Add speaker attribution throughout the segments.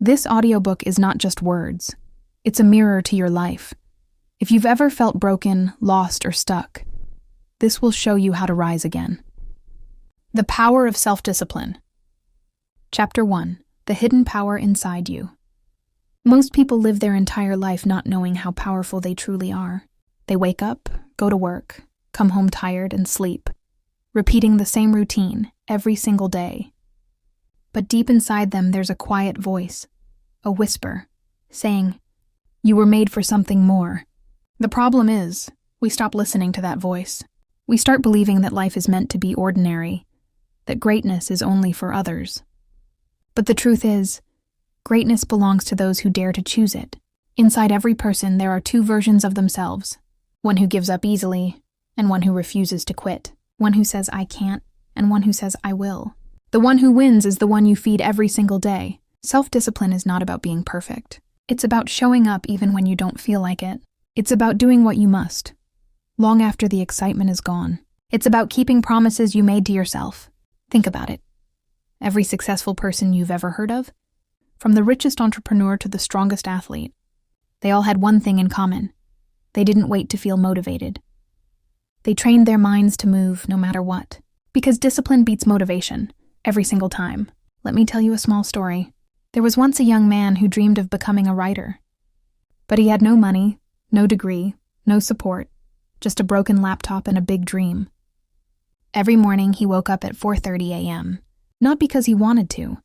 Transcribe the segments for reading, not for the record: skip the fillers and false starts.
Speaker 1: This audiobook is not just words. It's a mirror to your life. If you've ever felt broken, lost, or stuck, this will show you how to rise again. The Power of Self-Discipline. Chapter 1. The Hidden Power Inside You. Most people live their entire life not knowing how powerful they truly are. They wake up, go to work, come home tired, and sleep, repeating the same routine every single day. But deep inside them, there's a quiet voice, a whisper, saying, "You were made for something more." The problem is, we stop listening to that voice. We start believing that life is meant to be ordinary, that greatness is only for others. But the truth is, greatness belongs to those who dare to choose it. Inside every person, there are two versions of themselves, one who gives up easily, and one who refuses to quit, one who says, "I can't," and one who says, "I will." The one who wins is the one you feed every single day. Self-discipline is not about being perfect. It's about showing up even when you don't feel like it. It's about doing what you must, long after the excitement is gone. It's about keeping promises you made to yourself. Think about it. Every successful person you've ever heard of, from the richest entrepreneur to the strongest athlete, they all had one thing in common. They didn't wait to feel motivated. They trained their minds to move no matter what. Because discipline beats motivation, every single time. Let me tell you a small story. There was once a young man who dreamed of becoming a writer. But he had no money, no degree, no support, just a broken laptop and a big dream. Every morning he woke up at 4:30 a.m., not because he wanted to,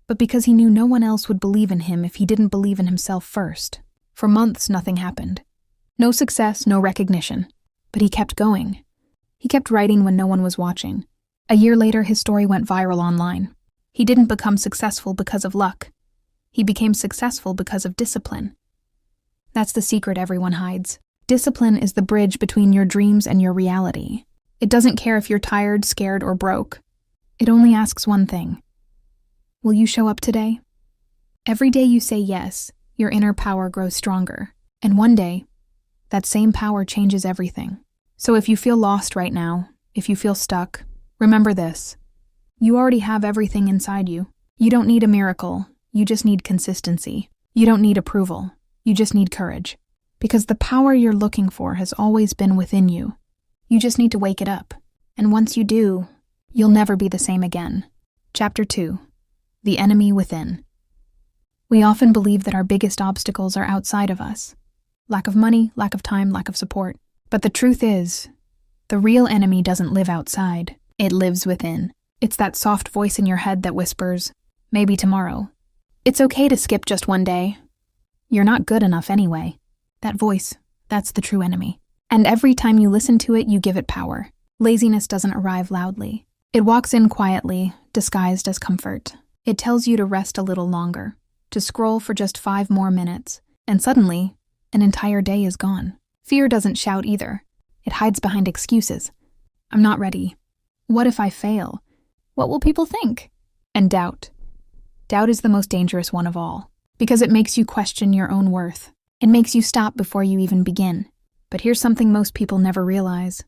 Speaker 1: but because he knew no one else would believe in him if he didn't believe in himself first. For months, nothing happened. No success, no recognition. But he kept going. He kept writing when no one was watching. A year later, his story went viral online. He didn't become successful because of luck. He became successful because of discipline. That's the secret everyone hides. Discipline is the bridge between your dreams and your reality. It doesn't care if you're tired, scared, or broke. It only asks one thing. Will you show up today? Every day you say yes, your inner power grows stronger. And one day, that same power changes everything. So if you feel lost right now, if you feel stuck, remember this. You already have everything inside you. You don't need a miracle. You just need consistency. You don't need approval. You just need courage. Because the power you're looking for has always been within you. You just need to wake it up. And once you do, you'll never be the same again. Chapter 2. The Enemy Within. We often believe that our biggest obstacles are outside of us. Lack of money, lack of time, lack of support. But the truth is, the real enemy doesn't live outside. It lives within. It's that soft voice in your head that whispers, "Maybe tomorrow. It's okay to skip just one day. You're not good enough anyway." That voice, that's the true enemy. And every time you listen to it, you give it power. Laziness doesn't arrive loudly. It walks in quietly, disguised as comfort. It tells you to rest a little longer, to scroll for just 5 more minutes, and suddenly, an entire day is gone. Fear doesn't shout either. It hides behind excuses. "I'm not ready. What if I fail? What will people think?" And doubt. Doubt is the most dangerous one of all, because it makes you question your own worth. It makes you stop before you even begin. But here's something most people never realize.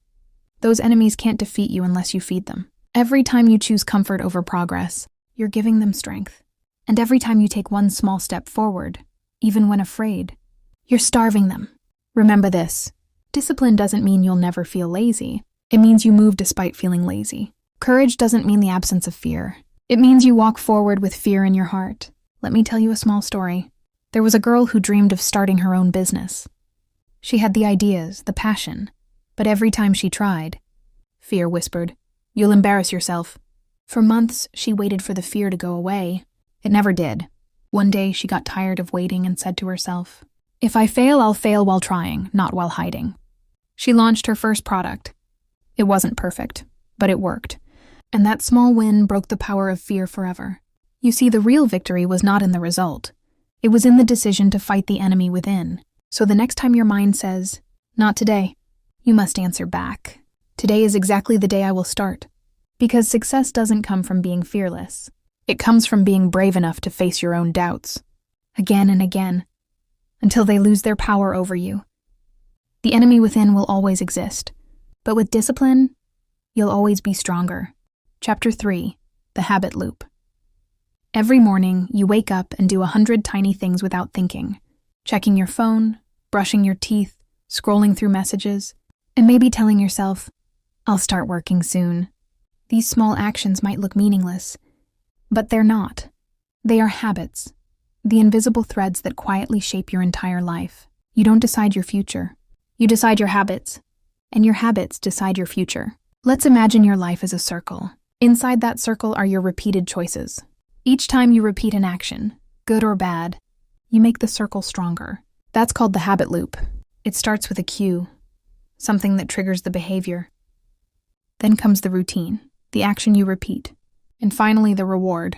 Speaker 1: Those enemies can't defeat you unless you feed them. Every time you choose comfort over progress, you're giving them strength. And every time you take one small step forward, even when afraid, you're starving them. Remember this. Discipline doesn't mean you'll never feel lazy. It means you move despite feeling lazy. Courage doesn't mean the absence of fear. It means you walk forward with fear in your heart. Let me tell you a small story. There was a girl who dreamed of starting her own business. She had the ideas, the passion, but every time she tried, fear whispered, "You'll embarrass yourself." For months, she waited for the fear to go away. It never did. One day, she got tired of waiting and said to herself, "If I fail, I'll fail while trying, not while hiding." She launched her first product. It wasn't perfect, but it worked. And that small win broke the power of fear forever. You see, the real victory was not in the result. It was in the decision to fight the enemy within. So the next time your mind says, "Not today," you must answer back, "Today is exactly the day I will start." Because success doesn't come from being fearless. It comes from being brave enough to face your own doubts, again and again, until they lose their power over you. The enemy within will always exist, but with discipline, you'll always be stronger. Chapter 3. The Habit Loop. Every morning, you wake up and do 100 tiny things without thinking. Checking your phone, brushing your teeth, scrolling through messages, and maybe telling yourself, I'll start working soon. These small actions might look meaningless, but they're not. They are habits, the invisible threads that quietly shape your entire life. You don't decide your future. You decide your habits, and your habits decide your future. Let's imagine your life as a circle. Inside that circle are your repeated choices. Each time you repeat an action, good or bad, you make the circle stronger. That's called the habit loop. It starts with a cue, something that triggers the behavior. Then comes the routine, the action you repeat. And finally, the reward,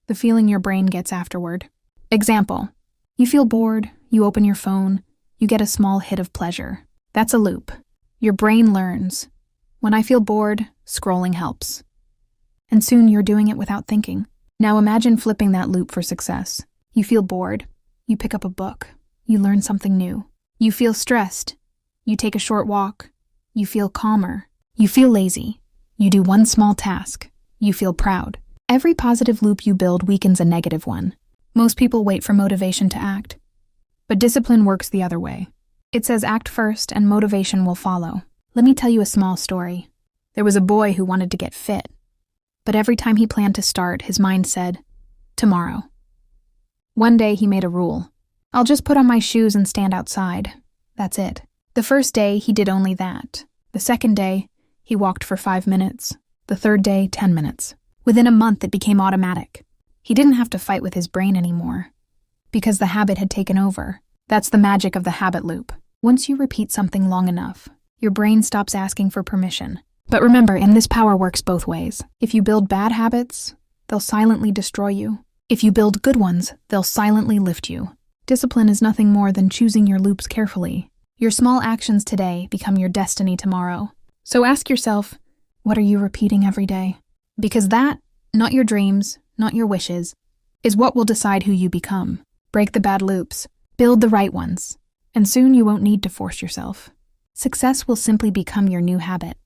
Speaker 1: the feeling your brain gets afterward. Example, you feel bored, you open your phone, you get a small hit of pleasure. That's a loop. Your brain learns. When I feel bored, scrolling helps. And soon you're doing it without thinking. Now imagine flipping that loop for success. You feel bored. You pick up a book. You learn something new. You feel stressed. You take a short walk. You feel calmer. You feel lazy. You do one small task. You feel proud. Every positive loop you build weakens a negative one. Most people wait for motivation to act. But discipline works the other way. It says act first and motivation will follow. Let me tell you a small story. There was a boy who wanted to get fit. But every time he planned to start, his mind said, tomorrow. One day he made a rule. I'll just put on my shoes and stand outside. That's it. The first day, he did only that. The second day, he walked for 5 minutes. The third day, 10 minutes. Within a month, it became automatic. He didn't have to fight with his brain anymore, because the habit had taken over. That's the magic of the habit loop. Once you repeat something long enough, your brain stops asking for permission. But remember, this power works both ways. If you build bad habits, they'll silently destroy you. If you build good ones, they'll silently lift you. Discipline is nothing more than choosing your loops carefully. Your small actions today become your destiny tomorrow. So ask yourself, what are you repeating every day? Because that, not your dreams, not your wishes, is what will decide who you become. Break the bad loops, build the right ones, and soon you won't need to force yourself. Success will simply become your new habit.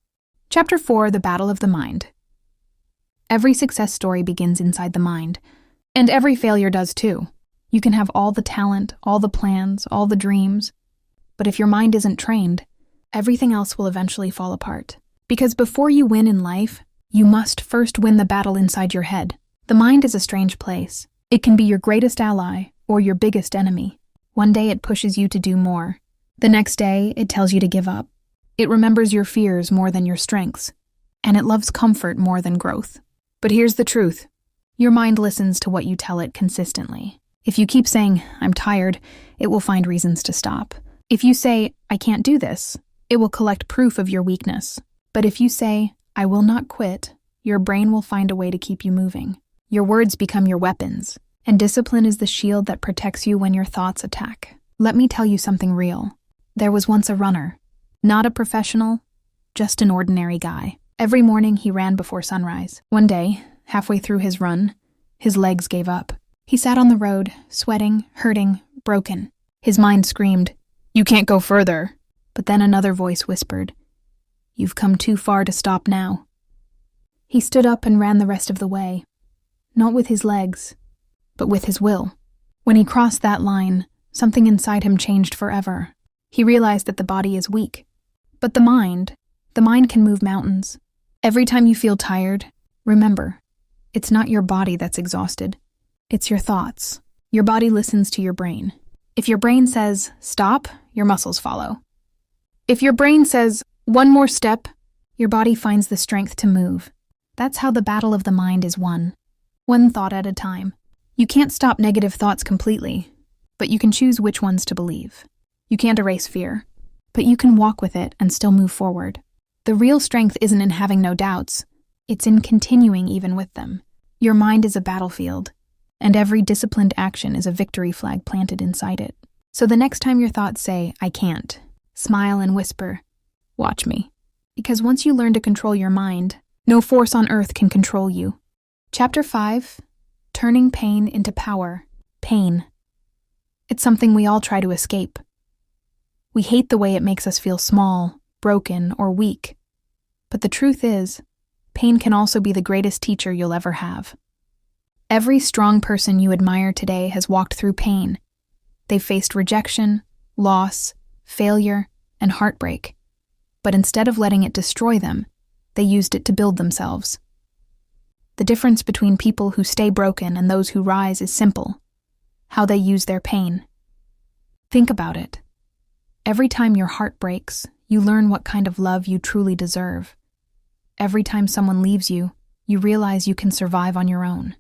Speaker 1: Chapter 4, The Battle of the Mind. Every success story begins inside the mind, and every failure does too. You can have all the talent, all the plans, all the dreams, but if your mind isn't trained, everything else will eventually fall apart. Because before you win in life, you must first win the battle inside your head. The mind is a strange place. It can be your greatest ally or your biggest enemy. One day it pushes you to do more. The next day, it tells you to give up. It remembers your fears more than your strengths, and it loves comfort more than growth. But here's the truth. Your mind listens to what you tell it consistently. If you keep saying, I'm tired, it will find reasons to stop. If you say, I can't do this, it will collect proof of your weakness. But if you say, I will not quit, your brain will find a way to keep you moving. Your words become your weapons, and discipline is the shield that protects you when your thoughts attack. Let me tell you something real. There was once a runner. Not a professional, just an ordinary guy. Every morning he ran before sunrise. One day, halfway through his run, his legs gave up. He sat on the road, sweating, hurting, broken. His mind screamed, You can't go further. But then another voice whispered, You've come too far to stop now. He stood up and ran the rest of the way, not with his legs, but with his will. When he crossed that line, something inside him changed forever. He realized that the body is weak. But the mind can move mountains. Every time you feel tired, remember, it's not your body that's exhausted. It's your thoughts. Your body listens to your brain. If your brain says, stop, your muscles follow. If your brain says, one more step, your body finds the strength to move. That's how the battle of the mind is won. One thought at a time. You can't stop negative thoughts completely, but you can choose which ones to believe. You can't erase fear, but you can walk with it and still move forward. The real strength isn't in having no doubts. It's in continuing even with them. Your mind is a battlefield, and every disciplined action is a victory flag planted inside it. So the next time your thoughts say, I can't, smile and whisper, watch me. Because once you learn to control your mind, no force on earth can control you. Chapter 5, Turning Pain into Power. Pain. It's something we all try to escape. We hate the way it makes us feel small, broken, or weak. But the truth is, pain can also be the greatest teacher you'll ever have. Every strong person you admire today has walked through pain. They've faced rejection, loss, failure, and heartbreak. But instead of letting it destroy them, they used it to build themselves. The difference between people who stay broken and those who rise is simple: how they use their pain. Think about it. Every time your heart breaks, you learn what kind of love you truly deserve. Every time someone leaves you, you realize you can survive on your own.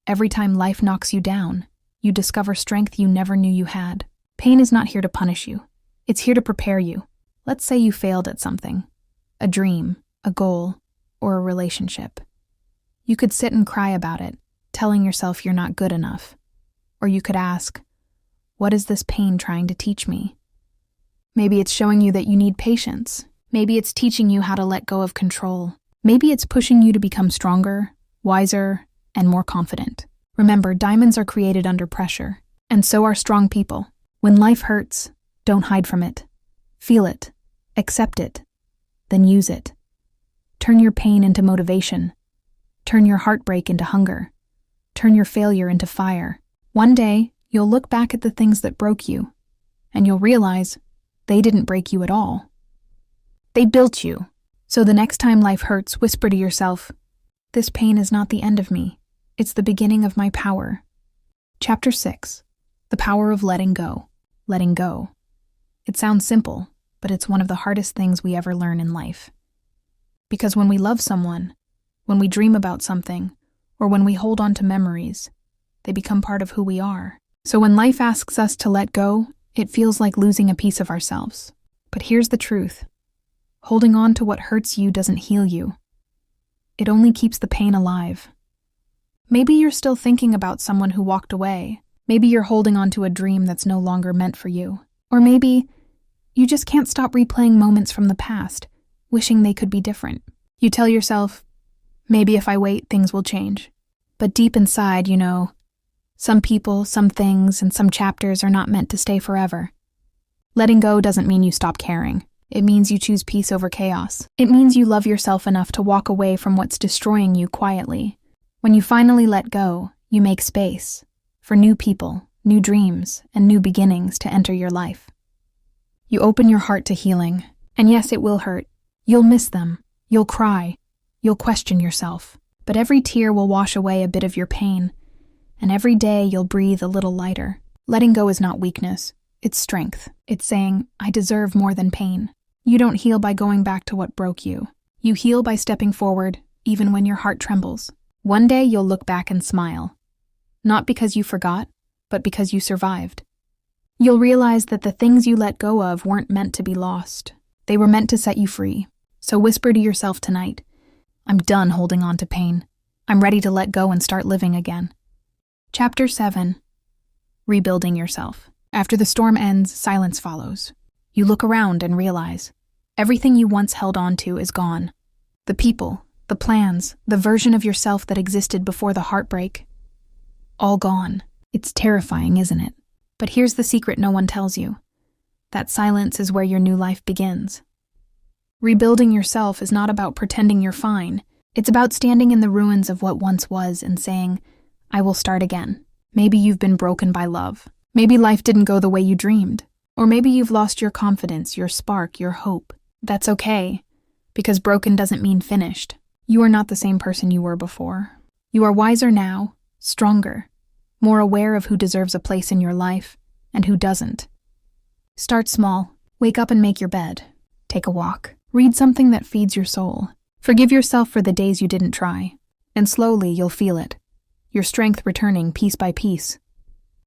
Speaker 1: Every time life knocks you down, you discover strength you never knew you had. Pain is not here to punish you. It's here to prepare you. Let's say you failed at something: a dream, a goal, or a relationship. You could sit and cry about it, telling yourself you're not good enough. Or you could ask, what is this pain trying to teach me? Maybe it's showing you that you need patience. Maybe it's teaching you how to let go of control. Maybe it's pushing you to become stronger, wiser, and more confident. Remember, diamonds are created under pressure, and so are strong people. When life hurts, don't hide from it. Feel it, accept it, then use it. Turn your pain into motivation. Turn your heartbreak into hunger. Turn your failure into fire. One day, you'll look back at the things that broke you, and you'll realize they didn't break you at all. They built you. So the next time life hurts, whisper to yourself, this pain is not the end of me. It's the beginning of my power. Chapter 6. The Power of Letting Go. Letting go. It sounds simple, but it's one of the hardest things we ever learn in life. Because when we love someone, when we dream about something, or when we hold on to memories, they become part of who we are. So when life asks us to let go, it feels like losing a piece of ourselves. But here's the truth. Holding on to what hurts you doesn't heal you. It only keeps the pain alive. Maybe you're still thinking about someone who walked away. Maybe you're holding on to a dream that's no longer meant for you. Or maybe you just can't stop replaying moments from the past, wishing they could be different. You tell yourself, maybe if I wait, things will change. But deep inside, you know, some people, some things, and some chapters are not meant to stay forever. Letting go doesn't mean you stop caring. It means you choose peace over chaos. It means you love yourself enough to walk away from what's destroying you quietly. When you finally let go, you make space for new people, new dreams, and new beginnings to enter your life. You open your heart to healing, and yes, it will hurt. You'll miss them. You'll cry. You'll question yourself. But every tear will wash away a bit of your pain, and every day you'll breathe a little lighter. Letting go is not weakness. It's strength. It's saying, I deserve more than pain. You don't heal by going back to what broke you. You heal by stepping forward, even when your heart trembles. One day you'll look back and smile. Not because you forgot, but because you survived. You'll realize that the things you let go of weren't meant to be lost. They were meant to set you free. So whisper to yourself tonight, I'm done holding on to pain. I'm ready to let go and start living again. Chapter 7. Rebuilding yourself. After the storm ends, silence follows. You look around and realize everything you once held on to is gone. The people, the plans, the version of yourself that existed before the heartbreak, all gone. It's terrifying, isn't it? But here's the secret no one tells you. That silence is where your new life begins. Rebuilding yourself is not about pretending you're fine. It's about standing in the ruins of what once was and saying, I will start again. Maybe you've been broken by love. Maybe life didn't go the way you dreamed. Or maybe you've lost your confidence, your spark, your hope. That's okay, because broken doesn't mean finished. You are not the same person you were before. You are wiser now, stronger, more aware of who deserves a place in your life and who doesn't. Start small. Wake up and make your bed. Take a walk. Read something that feeds your soul. Forgive yourself for the days you didn't try. And slowly you'll feel it. Your strength returning piece by piece.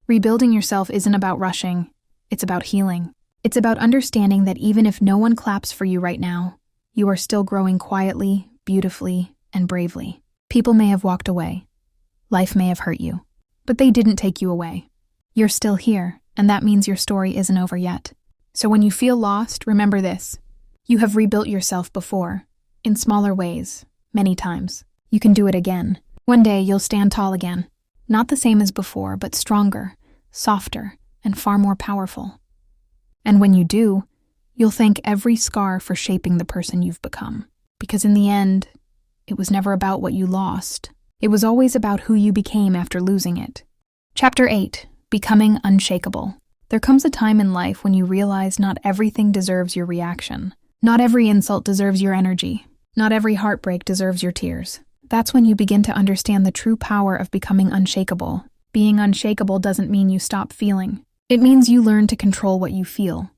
Speaker 1: Rebuilding yourself isn't about rushing. It's about healing. It's about understanding that even if no one claps for you right now, you are still growing quietly, beautifully, and bravely. People may have walked away. Life may have hurt you. But they didn't take you away. You're still here, and that means your story isn't over yet. So when you feel lost, remember this. You have rebuilt yourself before, in smaller ways, many times. You can do it again. One day you'll stand tall again. Not the same as before, but stronger, softer, and far more powerful. And when you do, you'll thank every scar for shaping the person you've become. Because in the end, it was never about what you lost. It was always about who you became after losing it. Chapter 8. Becoming Unshakable. There comes a time in life when you realize not everything deserves your reaction. Not every insult deserves your energy. Not every heartbreak deserves your tears. That's when you begin to understand the true power of becoming unshakable. Being unshakable doesn't mean you stop feeling. It means you learn to control what you feel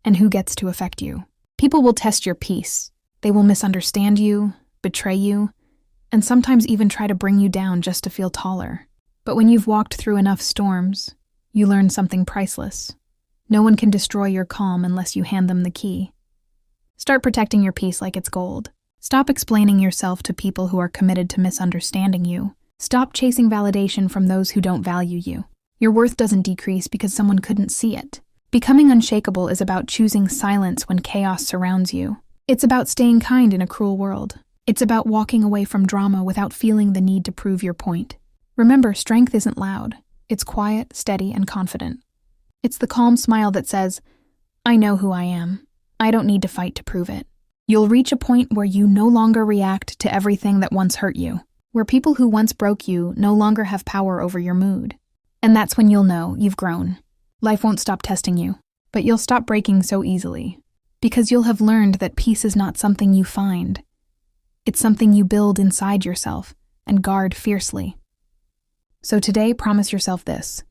Speaker 1: and who gets to affect you. People will test your peace. They will misunderstand you, betray you, and sometimes even try to bring you down just to feel taller. But when you've walked through enough storms, you learn something priceless. No one can destroy your calm unless you hand them the key. Start protecting your peace like it's gold. Stop explaining yourself to people who are committed to misunderstanding you. Stop chasing validation from those who don't value you. Your worth doesn't decrease because someone couldn't see it. Becoming unshakable is about choosing silence when chaos surrounds you. It's about staying kind in a cruel world. It's about walking away from drama without feeling the need to prove your point. Remember, strength isn't loud. It's quiet, steady, and confident. It's the calm smile that says, "I know who I am. I don't need to fight to prove it." You'll reach a point where you no longer react to everything that once hurt you, where people who once broke you no longer have power over your mood. And that's when you'll know you've grown. Life won't stop testing you, but you'll stop breaking so easily, because you'll have learned that peace is not something you find. It's something you build inside yourself and guard fiercely. So today, promise yourself this.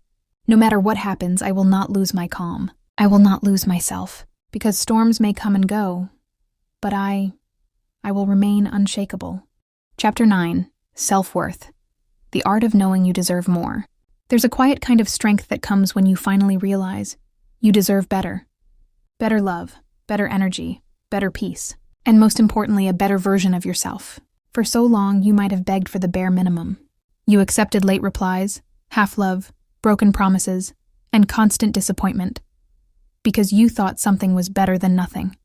Speaker 1: No matter what happens, I will not lose my calm. I will not lose myself, because storms may come and go, but I will remain unshakable. Chapter 9. Self-worth. The art of knowing you deserve more. There's a quiet kind of strength that comes when you finally realize you deserve better. Better love, better energy, better peace, and most importantly, a better version of yourself. For so long, you might have begged for the bare minimum. You accepted late replies, half-love, broken promises, and constant disappointment, because you thought something was better than nothing.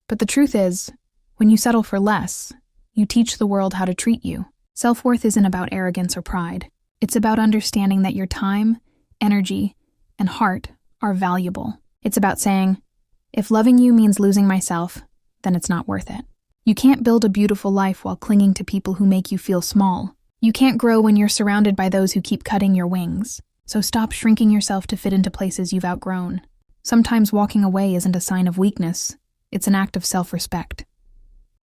Speaker 1: But the truth is, when you settle for less, you teach the world how to treat you. Self-worth isn't about arrogance or pride. It's about understanding that your time, energy, and heart are valuable. It's about saying, if loving you means losing myself, then it's not worth it. You can't build a beautiful life while clinging to people who make you feel small. You can't grow when you're surrounded by those who keep cutting your wings. So stop shrinking yourself to fit into places you've outgrown. Sometimes walking away isn't a sign of weakness. It's an act of self-respect.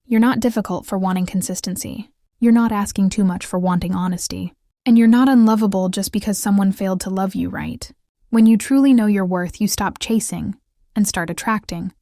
Speaker 1: You're not difficult for wanting consistency. You're not asking too much for wanting honesty. And you're not unlovable just because someone failed to love you right. When you truly know your worth, you stop chasing and start attracting.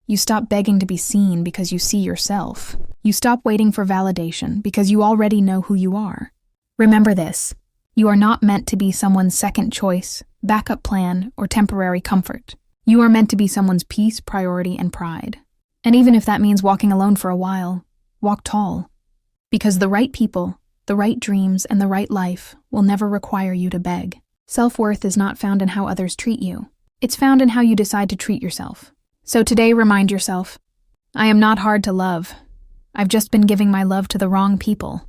Speaker 1: You stop begging to be seen because you see yourself. You stop waiting for validation because you already know who you are. Remember this. You are not meant to be someone's second choice, backup plan, or temporary comfort. You are meant to be someone's peace, priority, and pride. And even if that means walking alone for a while, walk tall. Because the right people, the right dreams, and the right life will never require you to beg. Self-worth is not found in how others treat you. It's found in how you decide to treat yourself. So today, remind yourself, I am not hard to love. I've just been giving my love to the wrong people.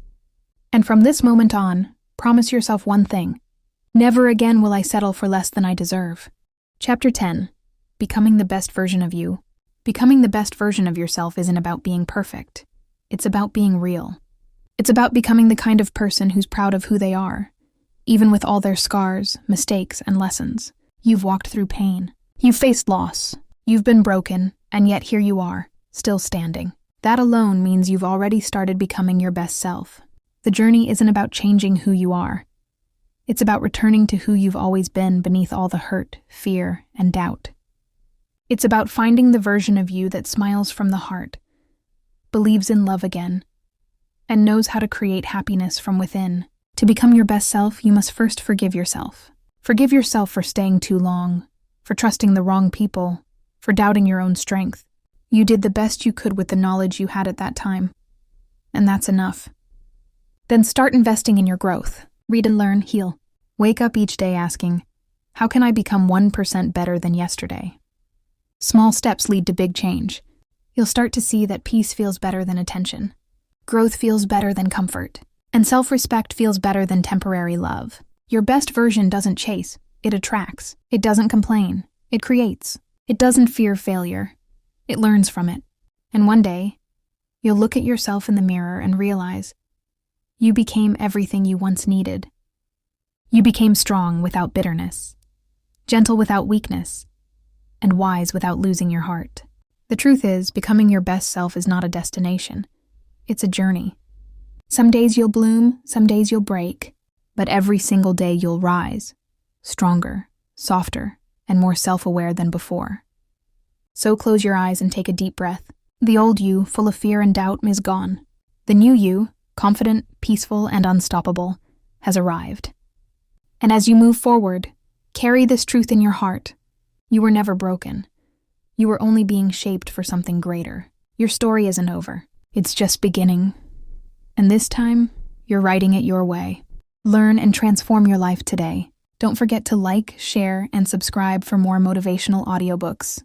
Speaker 1: And from this moment on, promise yourself one thing. Never again will I settle for less than I deserve. Chapter 10. Becoming the best version of you. Becoming the best version of yourself isn't about being perfect. It's about being real. It's about becoming the kind of person who's proud of who they are, even with all their scars, mistakes, and lessons. You've walked through pain. You've faced loss. You've been broken, and yet here you are, still standing. That alone means you've already started becoming your best self. The journey isn't about changing who you are. It's about returning to who you've always been beneath all the hurt, fear, and doubt. It's about finding the version of you that smiles from the heart, believes in love again, and knows how to create happiness from within. To become your best self, you must first forgive yourself. Forgive yourself for staying too long, for trusting the wrong people, for doubting your own strength. You did the best you could with the knowledge you had at that time, and that's enough. Then start investing in your growth. Read and learn, heal. Wake up each day asking, how can I become 1% better than yesterday? Small steps lead to big change. You'll start to see that peace feels better than attention. Growth feels better than comfort. And self-respect feels better than temporary love. Your best version doesn't chase. It attracts. It doesn't complain. It creates. It doesn't fear failure. It learns from it. And one day, you'll look at yourself in the mirror and realize You became everything you once needed. You became strong without bitterness, gentle without weakness, and wise without losing your heart. The truth is, becoming your best self is not a destination. It's a journey. Some days you'll bloom, some days you'll break, but every single day you'll rise, stronger, softer, and more self-aware than before. So close your eyes and take a deep breath. The old you, full of fear and doubt, is gone. The new you, confident, peaceful, and unstoppable, has arrived. And as you move forward, carry this truth in your heart. You were never broken. You were only being shaped for something greater. Your story isn't over. It's just beginning. And this time, you're writing it your way. Learn and transform your life today. Don't forget to like, share, and subscribe for more motivational audiobooks.